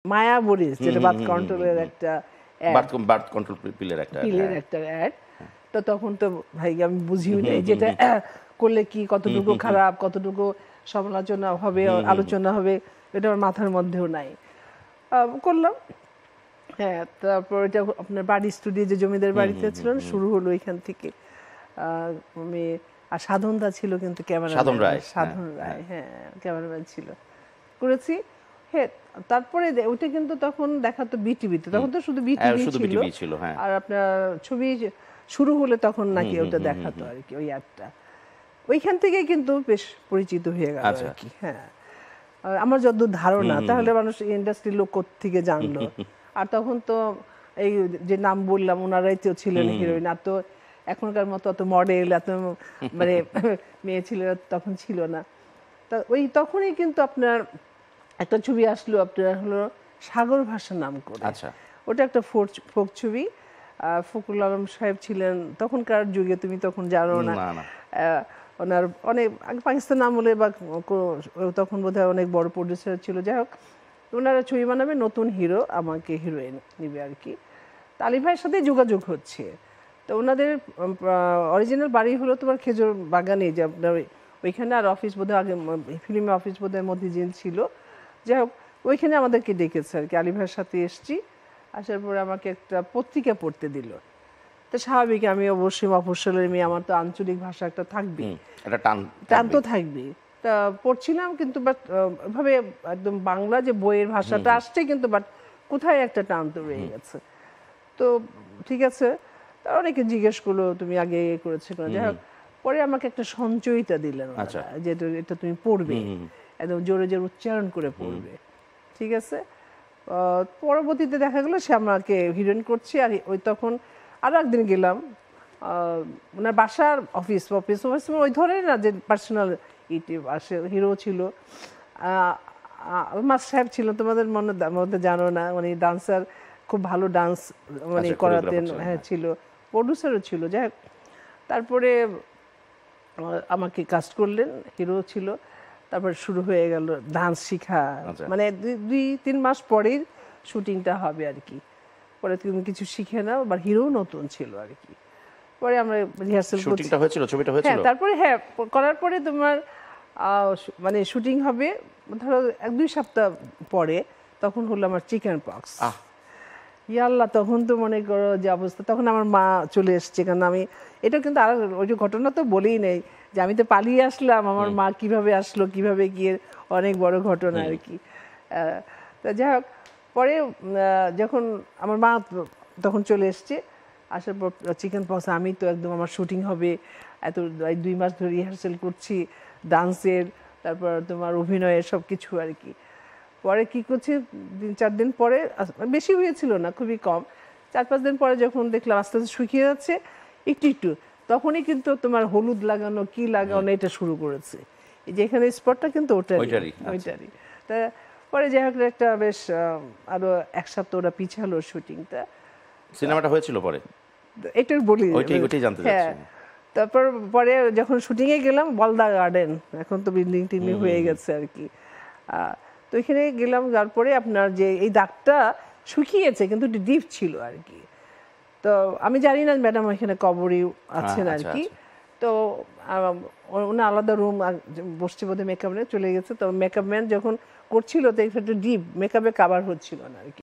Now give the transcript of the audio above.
মায়া Boris, যেটা birth কন্ট্রোলের একটা বার্থ কন্ট্রোল পিলের একটা অ্যাড। তো তখন তো ভাই আমি বুঝিও নাই যেটা করলে কি কতটুকু খারাপ, কতটুকু সমালোচনা হবে, আলোচনা হবে, এটা আমার মাথার মধ্যেও নাই। করলাম। হ্যাঁ, তারপর এটা আপনার বাড়ি স্টুডিও যে জমিদার বাড়িতে ছিল শুরু হলো এখান থেকে। আমি আর সাধনদা ছিল কিন্তু ক্যামেরাম্যান, সাধন রায়, হ্যাঁ ক্যামেরাম্যান ছিল, করেছি। হ্যাঁ, তারপরে ওইটা কিন্তু তখন দেখাতো বিটিভিতে, তখন তো শুধু বিটিভি ছিল। আর আপনার ছবি শুরু হলে তখন নাকি ওটা দেখাতো আর কি, ওই অ্যাডটা। ওইখান থেকে কিন্তু বেশ পরিচিত হয়ে গেল আর কি। হ্যাঁ, আমার যতদূর ধারণা, তাহলে মানুষ ইন্ডাস্ট্রির লোক কোত্থেকে জানলো। আর তখন তো এই যে নাম বললাম ওনারাই তো ছিলেন হিরোইন। আর তো এখনকার মতো অত মডেল, এত মানে মেয়ে ছিল তখন ছিল না। তা ওই তখনই কিন্তু আপনার একটা ছবি আসলো, আপনার হলো সাগর ভাষা নাম করে। ওটা একটা ফোক ছবি। ফখরুল আলম সাহেব ছিলেন তখনকার যুগে, তুমি তখন জানো না, ওনার অনেক পাকিস্তান আমলে বা তখন বোধহয় অনেক বড় প্রডিউসার ছিল। যাই হোক, ওনারা ছবি বানাবে, নতুন হিরো আমাকে হিরোইন নিবে আর কি। আলী ভাইয়ের সাথে যোগাযোগ হচ্ছে। তো ওনাদের অরিজিনাল বাড়ি হলো তোমার খেজুর বাগানে, যে আপনার ওইখানে। আর অফিস বোধহয় আগে ফিল্মের অফিস বোধহয় মতিঝিল ছিল। যাই হোক, ওইখানে আমাদেরকে ডেকেছে আর কি। আলী ভাইয়ের সাথে এসছি, আসার পরে আমাকে একটা পত্রিকা পড়তে দিল। তো স্বাভাবিক, আমি অবশ্যই মফস্বলের মেয়ে, আমার তো আঞ্চলিক ভাষা একটা থাকবে, টান তো থাকবে। তা পড়ছিলাম কিন্তু বাট ওইভাবে একদম বাংলা যে বইয়ের ভাষাটা আসছে, কিন্তু বাট কোথায় একটা টান তো রয়ে গেছে। তো ঠিক আছে, তার অনেকে জিজ্ঞেস করলো তুমি আগে করেছো না। যাই হোক, পরে আমাকে একটা সঞ্চয়িতা দিলেন, যে এটা তুমি পড়বে, একদম জোরে জোরে উচ্চারণ করে পড়বে। ঠিক আছে। পরবর্তীতে দেখা গেলো সে আমাকে হিরোইন করছে। আর ওই তখন আরো একদিন গেলাম, ওনার বাসার অফিস ওই ধরনের না, যে পার্সোনাল হিরো ছিল। আলমাস সাহেব ছিল, তোমাদের মধ্যে জানো না, মানে ডান্সার, খুব ভালো ডান্স মানে করাতেন। হ্যাঁ ছিল, প্রডিউসারও ছিল। যাই হোক, তারপরে আমাকে কাস্ট করলেন, হিরো ছিল। তারপর শুরু হয়ে গেল ডান্স শিখা। মানে 2-3 মাস পরেই শুটিংটা হবে আর কি। পরে তুমি কিছু শিখে নাও, বা হিরো নতুন ছিল আর কি। পরে আমরা রিহার্সাল শুটিংটা হয়েছিল, ছবিটা হয়েছিল। হ্যাঁ, তারপরে হ্যাঁ করার পরে তোমার মানে শুটিং হবে ধরো 1-2 সপ্তাহ পরে, তখন হলো আমার চিকেন পক্স। ইয়াল্লাহ, তখন তো মনে করো যে অবস্থা। তখন আমার মা চলে এসছে, কারণ আমি এটা কিন্তু আর ওই যে ঘটনা তো বলেই নেই, যে আমি তো পালিয়ে আসলাম, আমার মা কিভাবে আসলো, কিভাবে গিয়ে, অনেক বড় ঘটনা আর কি। তা যাই হোক, পরে যখন আমার মা তখন চলে এসছে, আসার পর চিকেন পক্স, আমি তো একদম আমার শুটিং হবে, এত 2 মাস ধরে রিহার্সেল করছি ডান্সের, তারপর তোমার অভিনয়ের সব কিছু আর কি। পরে কি করছি, 3-4 দিন পরে, বেশি হয়েছিল না, খুবই কম, 4-5 দিন পরে যখন দেখলাম আস্তে আস্তে শুকিয়ে যাচ্ছে একটু একটু, তখনই কিন্তু তোমার হলুদ লাগানো, কি লাগানো, এটা শুরু করেছে। এই যে এখানে স্পটটা কিন্তু ওইটারই। তা পরে যাই হোক, একটা বেশ আরো 1 সপ্তাহ ওরা পিছালো শুটিংটা। সিনেমাটা হয়েছিল পরে, এটাই বলি, ওইটাই জানতে চাচ্ছি। তারপর পরে যখন শুটিংয়ে গেলাম, বলদা গার্ডেন, এখন তো বিল্ডিং টিল্ডিং হয়ে গেছে আর কি। তো এখানে গেলাম, তারপরে আপনার যে এই দাগটা শুকিয়েছে, কিন্তু একটু ডিপ ছিল আর কি। তো আমি জানি না ম্যাডাম এখানে কবরই আছেন আর কি। তো ওনার আলাদা রুম বসছে বোধহয়, মেকআপ চলে গেছে। তো মেকআপ ম্যান যখন করছিল, তো একটু ডিপ মেকআপে কাভার হচ্ছিল না আর কি।